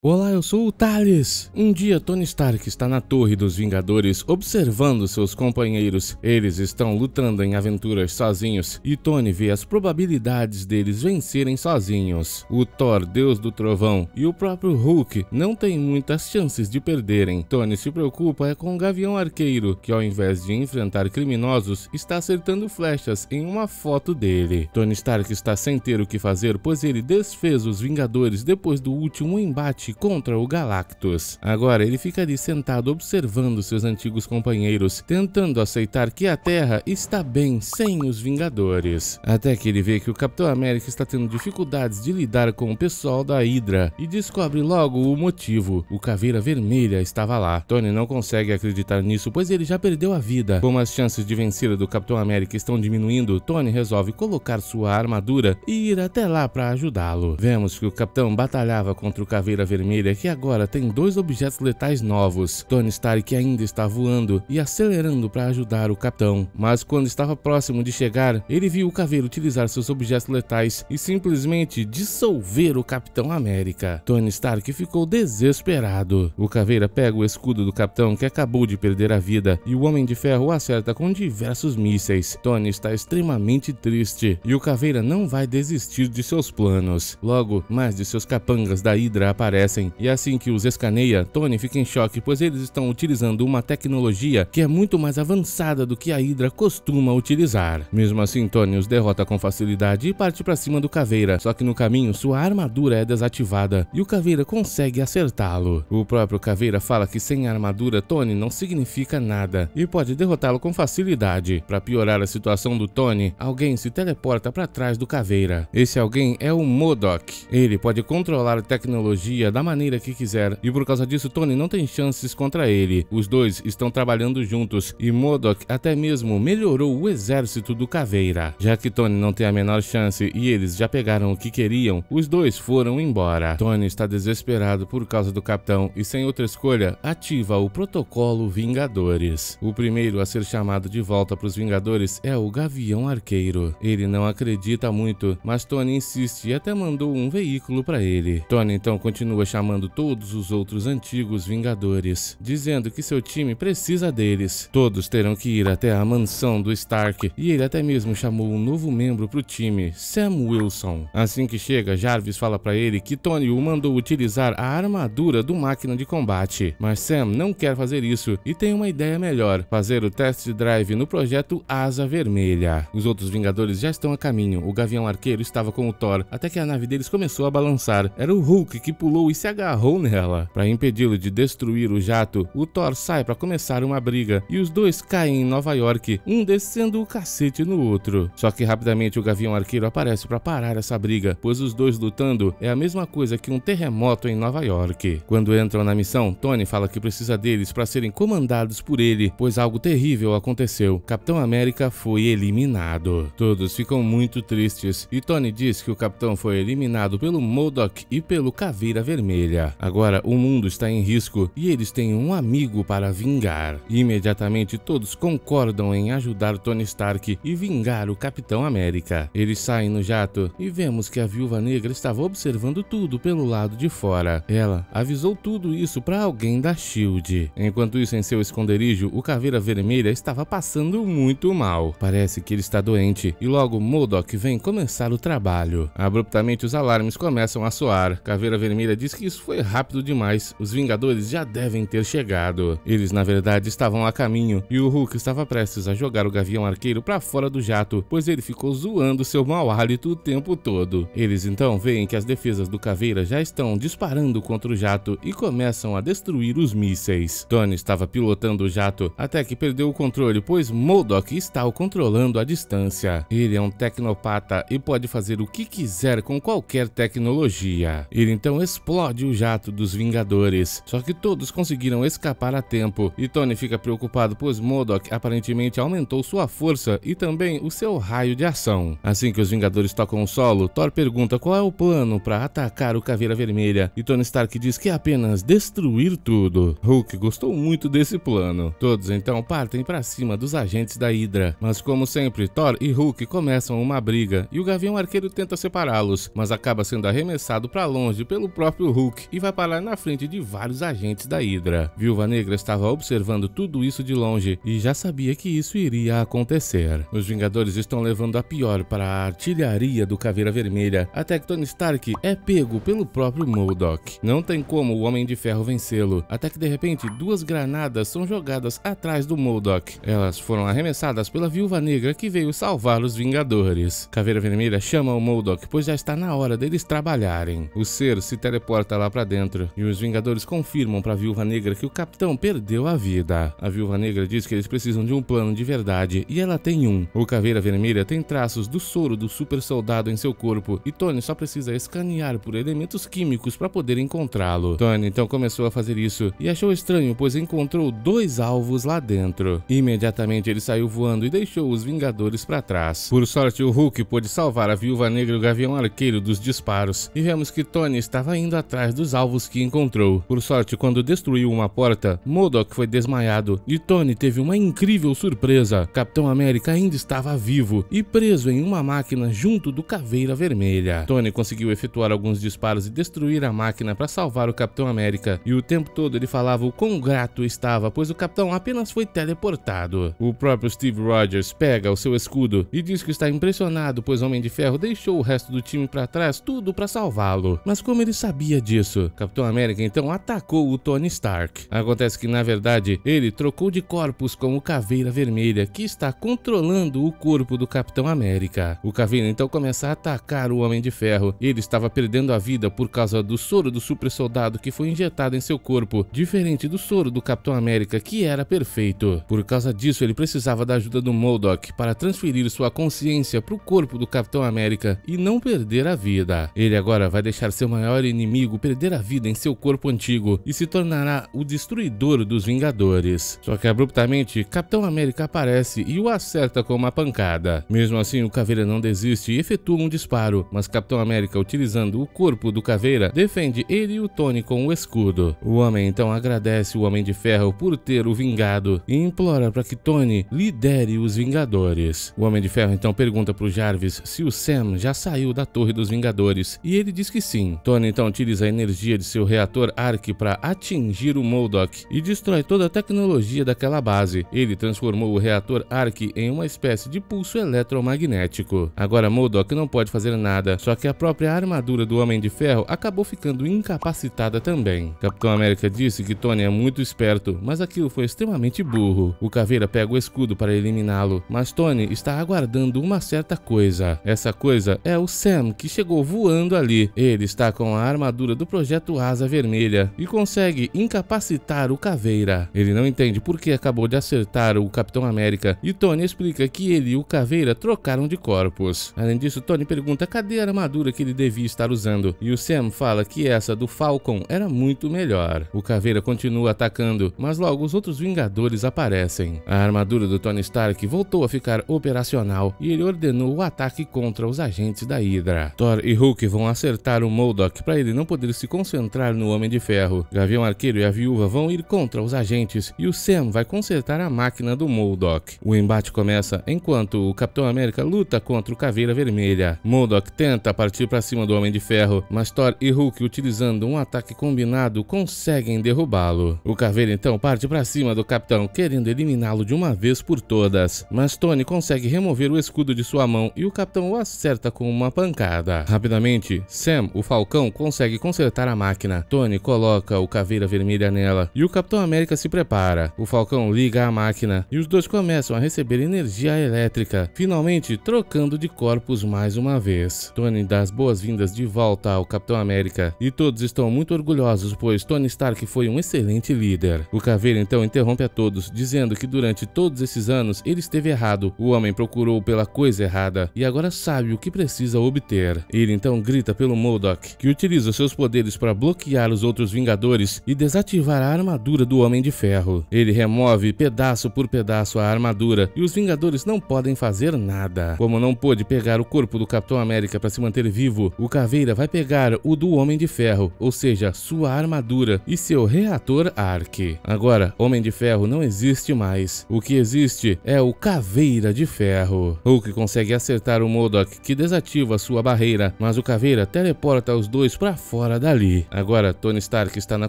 Olá, eu sou o Thales. Um dia Tony Stark está na Torre dos Vingadores observando seus companheiros. Eles estão lutando em aventuras sozinhos e Tony vê as probabilidades deles vencerem sozinhos. O Thor, Deus do Trovão, e o próprio Hulk não têm muitas chances de perderem. Tony se preocupa com o Gavião Arqueiro, que ao invés de enfrentar criminosos, está acertando flechas em uma foto dele. Tony Stark está sem ter o que fazer, pois ele desfez os Vingadores depois do último embate contra o Galactus. Agora ele fica ali sentado observando seus antigos companheiros, tentando aceitar que a Terra está bem sem os Vingadores. Até que ele vê que o Capitão América está tendo dificuldades de lidar com o pessoal da Hydra e descobre logo o motivo. O Caveira Vermelha estava lá. Tony não consegue acreditar nisso, pois ele já perdeu a vida. Como as chances de vencer do Capitão América estão diminuindo, Tony resolve colocar sua armadura e ir até lá para ajudá-lo. Vemos que o Capitão batalhava contra o Caveira Vermelha, que agora tem dois objetos letais novos. Tony Stark ainda está voando e acelerando para ajudar o Capitão, mas quando estava próximo de chegar, ele viu o Caveira utilizar seus objetos letais e simplesmente dissolver o Capitão América. Tony Stark ficou desesperado. O Caveira pega o escudo do Capitão, que acabou de perder a vida, e o Homem de Ferro o acerta com diversos mísseis. Tony está extremamente triste e o Caveira não vai desistir de seus planos. Logo, mais de seus capangas da Hydra aparecem, e assim que os escaneia, Tony fica em choque, pois eles estão utilizando uma tecnologia que é muito mais avançada do que a Hydra costuma utilizar. Mesmo assim, Tony os derrota com facilidade e parte para cima do Caveira, só que no caminho sua armadura é desativada e o Caveira consegue acertá-lo. O próprio Caveira fala que sem a armadura Tony não significa nada e pode derrotá-lo com facilidade. Para piorar a situação do Tony, alguém se teleporta para trás do Caveira. Esse alguém é o MODOK. Ele pode controlar a tecnologia da maneira que quiser, e por causa disso Tony não tem chances contra ele. Os dois estão trabalhando juntos e MODOK até mesmo melhorou o exército do Caveira. Já que Tony não tem a menor chance e eles já pegaram o que queriam, os dois foram embora. Tony está desesperado por causa do Capitão e sem outra escolha ativa o protocolo Vingadores. O primeiro a ser chamado de volta para os Vingadores é o Gavião Arqueiro. Ele não acredita muito, mas Tony insiste e até mandou um veículo para ele. Tony então continua chamando todos os outros antigos Vingadores, dizendo que seu time precisa deles. Todos terão que ir até a mansão do Stark, e ele até mesmo chamou um novo membro para o time, Sam Wilson. Assim que chega, Jarvis fala para ele que Tony o mandou utilizar a armadura do Máquina de Combate, mas Sam não quer fazer isso e tem uma ideia melhor: fazer o test drive no projeto Asa Vermelha. Os outros Vingadores já estão a caminho. O Gavião Arqueiro estava com o Thor, até que a nave deles começou a balançar. Era o Hulk que pulou e se agarrou nela. Para impedi-lo de destruir o jato, o Thor sai para começar uma briga e os dois caem em Nova York, um descendo o cacete no outro. Só que rapidamente o Gavião Arqueiro aparece para parar essa briga, pois os dois lutando é a mesma coisa que um terremoto em Nova York. Quando entram na missão, Tony fala que precisa deles para serem comandados por ele, pois algo terrível aconteceu. Capitão América foi eliminado. Todos ficam muito tristes e Tony diz que o Capitão foi eliminado pelo MODOK e pelo Caveira Vermelha. Agora o mundo está em risco e eles têm um amigo para vingar. Imediatamente todos concordam em ajudar Tony Stark e vingar o Capitão América. Eles saem no jato e vemos que a Viúva Negra estava observando tudo pelo lado de fora. Ela avisou tudo isso para alguém da SHIELD. Enquanto isso, em seu esconderijo, o Caveira Vermelha estava passando muito mal. Parece que ele está doente e logo MODOK vem começar o trabalho. Abruptamente os alarmes começam a soar. Caveira Vermelha diz que isso foi rápido demais, os Vingadores já devem ter chegado. Eles na verdade estavam a caminho e o Hulk estava prestes a jogar o Gavião Arqueiro para fora do jato, pois ele ficou zoando seu mau hálito o tempo todo. Eles então veem que as defesas do Caveira já estão disparando contra o jato e começam a destruir os mísseis. Tony estava pilotando o jato até que perdeu o controle, pois MODOK está o controlando à distância. Ele é um tecnopata e pode fazer o que quiser com qualquer tecnologia. Ele então explode o jato dos Vingadores, só que todos conseguiram escapar a tempo e Tony fica preocupado, pois MODOK aparentemente aumentou sua força e também o seu raio de ação. Assim que os Vingadores tocam o solo, Thor pergunta qual é o plano para atacar o Caveira Vermelha e Tony Stark diz que é apenas destruir tudo. Hulk gostou muito desse plano. Todos então partem para cima dos agentes da Hydra, mas como sempre, Thor e Hulk começam uma briga e o Gavião Arqueiro tenta separá-los, mas acaba sendo arremessado para longe pelo próprio pelo Hulk e vai parar na frente de vários agentes da Hydra. Viúva Negra estava observando tudo isso de longe e já sabia que isso iria acontecer. Os Vingadores estão levando a pior para a artilharia do Caveira Vermelha, até que Tony Stark é pego pelo próprio MODOK. Não tem como o Homem de Ferro vencê-lo, até que de repente 2 granadas são jogadas atrás do MODOK. Elas foram arremessadas pela Viúva Negra, que veio salvar os Vingadores. Caveira Vermelha chama o MODOK, pois já está na hora deles trabalharem. O ser se teleporta lá pra dentro e os Vingadores confirmam pra Viúva Negra que o Capitão perdeu a vida. A Viúva Negra diz que eles precisam de um plano de verdade e ela tem um. O Caveira Vermelha tem traços do soro do super soldado em seu corpo e Tony só precisa escanear por elementos químicos para poder encontrá-lo. Tony então começou a fazer isso e achou estranho, pois encontrou 2 alvos lá dentro. Imediatamente ele saiu voando e deixou os Vingadores para trás. Por sorte, o Hulk pôde salvar a Viúva Negra e o Gavião Arqueiro dos disparos e vemos que Tony estava indo atrás dos alvos que encontrou. Por sorte, quando destruiu uma porta, MODOK foi desmaiado e Tony teve uma incrível surpresa. Capitão América ainda estava vivo e preso em uma máquina junto do Caveira Vermelha. Tony conseguiu efetuar alguns disparos e destruir a máquina para salvar o Capitão América, e o tempo todo ele falava o quão grato estava, pois o Capitão apenas foi teleportado. O próprio Steve Rogers pega o seu escudo e diz que está impressionado, pois Homem de Ferro deixou o resto do time para trás, tudo para salvá-lo. Mas como ele sabia disso? Capitão América então atacou o Tony Stark. Acontece que na verdade ele trocou de corpos com o Caveira Vermelha, que está controlando o corpo do Capitão América. O Caveira então começa a atacar o Homem de Ferro. Ele estava perdendo a vida por causa do soro do super soldado que foi injetado em seu corpo, diferente do soro do Capitão América, que era perfeito. Por causa disso, ele precisava da ajuda do MODOK para transferir sua consciência para o corpo do Capitão América e não perder a vida. Ele agora vai deixar seu maior inimigo perder a vida em seu corpo antigo e se tornará o destruidor dos Vingadores. Só que abruptamente, Capitão América aparece e o acerta com uma pancada. Mesmo assim, o Caveira não desiste e efetua um disparo, mas Capitão América, utilizando o corpo do Caveira, defende ele e o Tony com o escudo. O homem então agradece o Homem de Ferro por ter o vingado e implora para que Tony lidere os Vingadores. O Homem de Ferro então pergunta para o Jarvis se o Sam já saiu da Torre dos Vingadores e ele diz que sim. Tony então utiliza a energia de seu reator Arc para atingir o MODOK e destrói toda a tecnologia daquela base. Ele transformou o reator Arc em uma espécie de pulso eletromagnético. Agora MODOK não pode fazer nada, só que a própria armadura do Homem de Ferro acabou ficando incapacitada também. Capitão América disse que Tony é muito esperto, mas aquilo foi extremamente burro. O Caveira pega o escudo para eliminá-lo, mas Tony está aguardando uma certa coisa. Essa coisa é o Sam, que chegou voando ali. Ele está com a armadura do Projeto Asa Vermelha e consegue incapacitar o Caveira. Ele não entende por que acabou de acertar o Capitão América e Tony explica que ele e o Caveira trocaram de corpos. Além disso, Tony pergunta cadê a armadura que ele devia estar usando e o Sam fala que essa do Falcon era muito melhor. O Caveira continua atacando, mas logo os outros Vingadores aparecem. A armadura do Tony Stark voltou a ficar operacional e ele ordenou o ataque contra os agentes da Hydra. Thor e Hulk vão acertar o MODOK para ele não poder se concentrar no Homem de Ferro. Gavião Arqueiro e a Viúva vão ir contra os agentes e o Sam vai consertar a máquina do MODOK. O embate começa enquanto o Capitão América luta contra o Caveira Vermelha. MODOK tenta partir para cima do Homem de Ferro, mas Thor e Hulk, utilizando um ataque combinado, conseguem derrubá-lo. O Caveira então parte para cima do Capitão, querendo eliminá-lo de uma vez por todas, mas Tony consegue remover o escudo de sua mão e o Capitão o acerta com uma pancada. Rapidamente, Sam, o Falcão, consegue consertar a máquina. Tony coloca o Caveira Vermelha nela e o Capitão América se prepara. O Falcão liga a máquina e os dois começam a receber energia elétrica, finalmente trocando de corpos mais uma vez. Tony dá as boas-vindas de volta ao Capitão América e todos estão muito orgulhosos, pois Tony Stark foi um excelente líder. O Caveira então interrompe a todos, dizendo que durante todos esses anos ele esteve errado. O homem procurou pela coisa errada e agora sabe o que precisa obter. Ele então grita pelo MODOK, que utiliza seus poderes para bloquear os outros Vingadores e desativar a armadura do Homem de Ferro. Ele remove pedaço por pedaço a armadura e os Vingadores não podem fazer nada. Como não pôde pegar o corpo do Capitão América para se manter vivo, o Caveira vai pegar o do Homem de Ferro, ou seja, sua armadura e seu reator Arc. Agora, Homem de Ferro não existe mais. O que existe é o Caveira de Ferro. Hulk consegue acertar o MODOK, que desativa sua barreira, mas o Caveira teleporta os dois para fora fora dali. Agora Tony Stark está na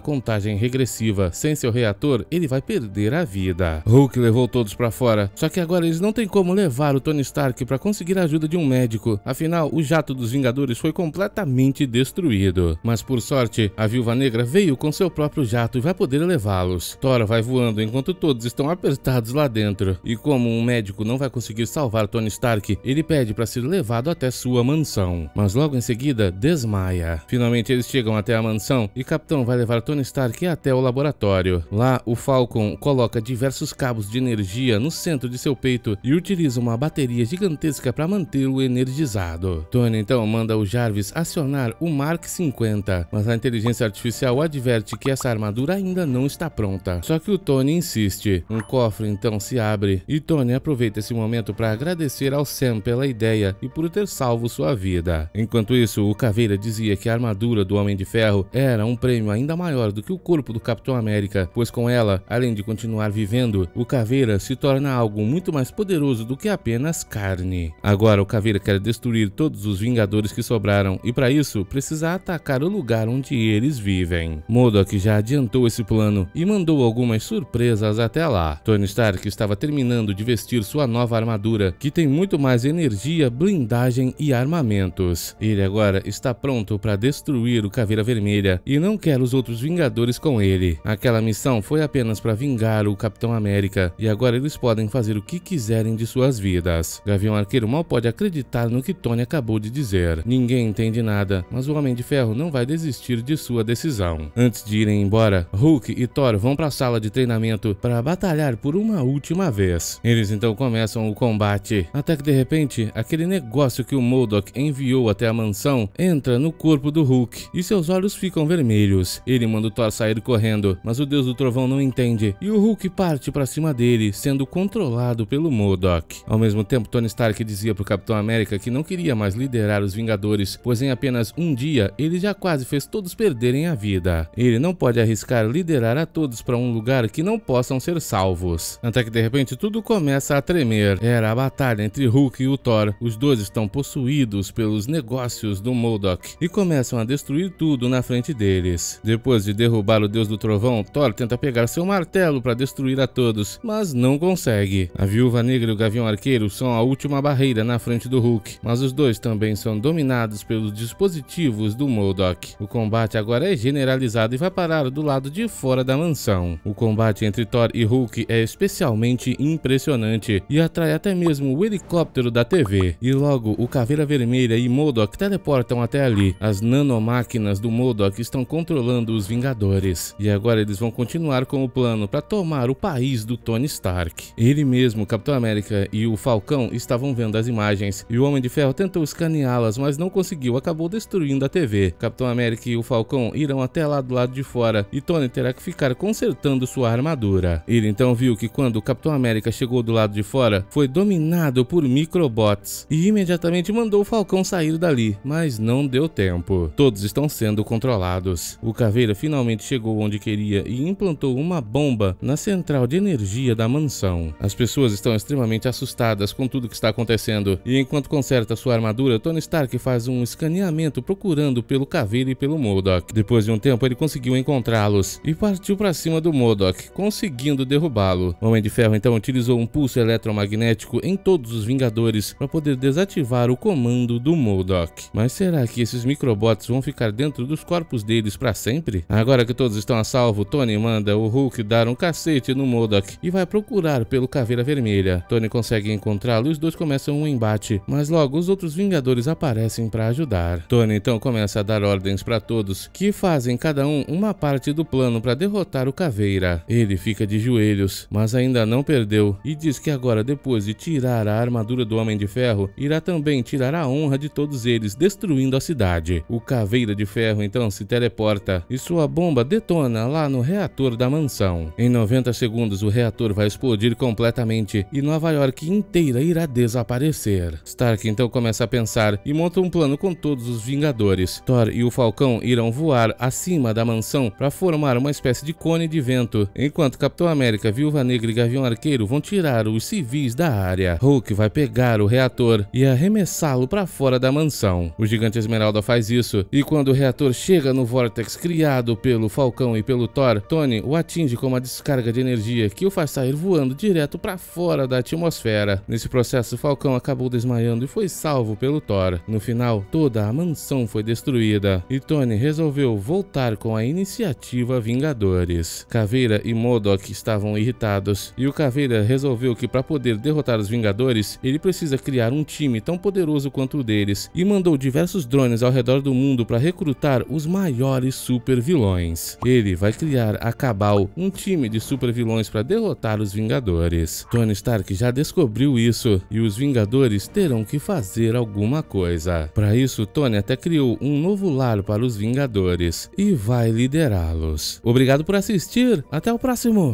contagem regressiva. Sem seu reator, ele vai perder a vida. Hulk levou todos pra fora, só que agora eles não têm como levar o Tony Stark para conseguir a ajuda de um médico. Afinal, o jato dos Vingadores foi completamente destruído. Mas por sorte, a Viúva Negra veio com seu próprio jato e vai poder levá-los. Thor vai voando enquanto todos estão apertados lá dentro. E como um médico não vai conseguir salvar Tony Stark, ele pede para ser levado até sua mansão. Mas logo em seguida, desmaia. Finalmente eles chegam até a mansão e Capitão vai levar Tony Stark até o laboratório. Lá, o Falcon coloca diversos cabos de energia no centro de seu peito e utiliza uma bateria gigantesca para mantê-lo energizado. Tony então manda o Jarvis acionar o Mark 50, mas a inteligência artificial adverte que essa armadura ainda não está pronta. Só que o Tony insiste. Um cofre então se abre e Tony aproveita esse momento para agradecer ao Sam pela ideia e por ter salvo sua vida. Enquanto isso, o Caveira dizia que a armadura do Homem de Ferro era um prêmio ainda maior do que o corpo do Capitão América, pois com ela, além de continuar vivendo, o Caveira se torna algo muito mais poderoso do que apenas carne. Agora o Caveira quer destruir todos os Vingadores que sobraram e para isso precisa atacar o lugar onde eles vivem. MODOK já adiantou esse plano e mandou algumas surpresas até lá. Tony Stark estava terminando de vestir sua nova armadura, que tem muito mais energia, blindagem e armamentos. Ele agora está pronto para destruir o Caveira Vermelha e não quer os outros Vingadores com ele. Aquela missão foi apenas para vingar o Capitão América e agora eles podem fazer o que quiserem de suas vidas. Gavião Arqueiro mal pode acreditar no que Tony acabou de dizer. Ninguém entende nada, mas o Homem de Ferro não vai desistir de sua decisão. Antes de irem embora, Hulk e Thor vão para a sala de treinamento para batalhar por uma última vez. Eles então começam o combate, até que de repente, aquele negócio que o MODOK enviou até a mansão entra no corpo do Hulk e seus olhos ficam vermelhos. Ele manda o Thor sair correndo, mas o Deus do Trovão não entende e o Hulk parte para cima dele, sendo controlado pelo MODOK. Ao mesmo tempo, Tony Stark dizia para o Capitão América que não queria mais liderar os Vingadores, pois em apenas um dia ele já quase fez todos perderem a vida. Ele não pode arriscar liderar a todos para um lugar que não possam ser salvos. Até que de repente tudo começa a tremer. Era a batalha entre Hulk e o Thor. Os dois estão possuídos pelos negócios do MODOK e começam a destruir tudo na frente deles. Depois de derrubar o Deus do Trovão, Thor tenta pegar seu martelo para destruir a todos, mas não consegue. A Viúva Negra e o Gavião Arqueiro são a última barreira na frente do Hulk, mas os dois também são dominados pelos dispositivos do MODOK. O combate agora é generalizado e vai parar do lado de fora da mansão. O combate entre Thor e Hulk é especialmente impressionante e atrai até mesmo o helicóptero da TV. E logo o Caveira Vermelha e MODOK teleportam até ali. As nanomáquinas do MODOK estão controlando os Vingadores. E agora eles vão continuar com o plano para tomar o país do Tony Stark. Ele mesmo, o Capitão América e o Falcão estavam vendo as imagens e o Homem de Ferro tentou escaneá-las, mas não conseguiu, acabou destruindo a TV. Capitão América e o Falcão irão até lá do lado de fora e Tony terá que ficar consertando sua armadura. Ele então viu que quando o Capitão América chegou do lado de fora, foi dominado por microbots e imediatamente mandou o Falcão sair dali, mas não deu tempo. Todos estão sendo controlados. O Caveira finalmente chegou onde queria e implantou uma bomba na central de energia da mansão. As pessoas estão extremamente assustadas com tudo que está acontecendo e enquanto conserta sua armadura, Tony Stark faz um escaneamento procurando pelo Caveira e pelo MODOK. Depois de um tempo, ele conseguiu encontrá-los e partiu para cima do MODOK, conseguindo derrubá-lo. O Homem de Ferro então utilizou um pulso eletromagnético em todos os Vingadores para poder desativar o comando do MODOK. Mas será que esses microbots vão ficar dentro dos corpos deles para sempre? Agora que todos estão a salvo, Tony manda o Hulk dar um cacete no MODOK e vai procurar pelo Caveira Vermelha. Tony consegue encontrá-lo e os dois começam um embate, mas logo os outros Vingadores aparecem para ajudar. Tony então começa a dar ordens para todos, que fazem cada um uma parte do plano para derrotar o Caveira. Ele fica de joelhos, mas ainda não perdeu e diz que agora, depois de tirar a armadura do Homem de Ferro, irá também tirar a honra de todos eles, destruindo a cidade. O Caveira de Ferro então se teleporta e sua bomba detona lá no reator da mansão. Em 90 segundos o reator vai explodir completamente e Nova York inteira irá desaparecer. Stark então começa a pensar e monta um plano com todos os Vingadores. Thor e o Falcão irão voar acima da mansão para formar uma espécie de cone de vento, enquanto Capitão América, Viúva Negra e Gavião Arqueiro vão tirar os civis da área. Hulk vai pegar o reator e arremessá-lo para fora da mansão. O Gigante Esmeralda faz isso e quando quando o reator chega no vórtex criado pelo Falcão e pelo Thor, Tony o atinge com uma descarga de energia que o faz sair voando direto para fora da atmosfera. Nesse processo, o Falcão acabou desmaiando e foi salvo pelo Thor. No final, toda a mansão foi destruída e Tony resolveu voltar com a iniciativa Vingadores. Caveira e MODOK estavam irritados e o Caveira resolveu que para poder derrotar os Vingadores, ele precisa criar um time tão poderoso quanto o deles e mandou diversos drones ao redor do mundo para recrutar os maiores super vilões. Ele vai criar a Cabal, um time de super vilões para derrotar os Vingadores. Tony Stark já descobriu isso e os Vingadores terão que fazer alguma coisa. Para isso, Tony até criou um novo lar para os Vingadores e vai liderá-los. Obrigado por assistir, até o próximo!